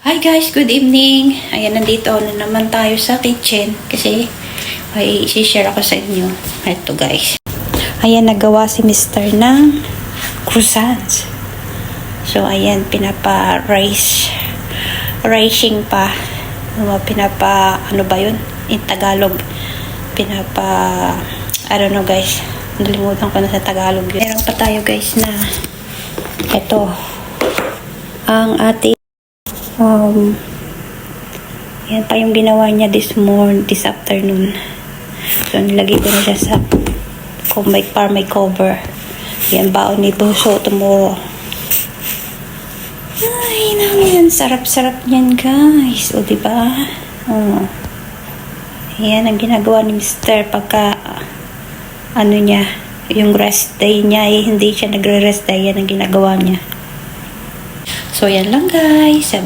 Hi guys, good evening. Ayan, nandito na naman tayo sa kitchen kasi ay isi-share ako sa inyo. Ito guys. Ayan, nagawa si Mr. ng croissants. So ayan, rising pa. Ano ba yun? In Tagalog. I don't know guys. Nalimutan ko na sa Tagalog yun. Meron pa tayo guys na ito. Ang ating yan pa yung ginawa niya this afternoon. So, nilagay ko na siya sa may cover. Yan, baon ni Bunso tomorrow. Ay, naman. Sarap-sarap niyan, guys. O, diba? Yan ang ginagawa ni Mr. pagka, niya, yung rest day niya, hindi siya nagre-rest day. Yan ang ginagawa niya. So, yan lang, guys.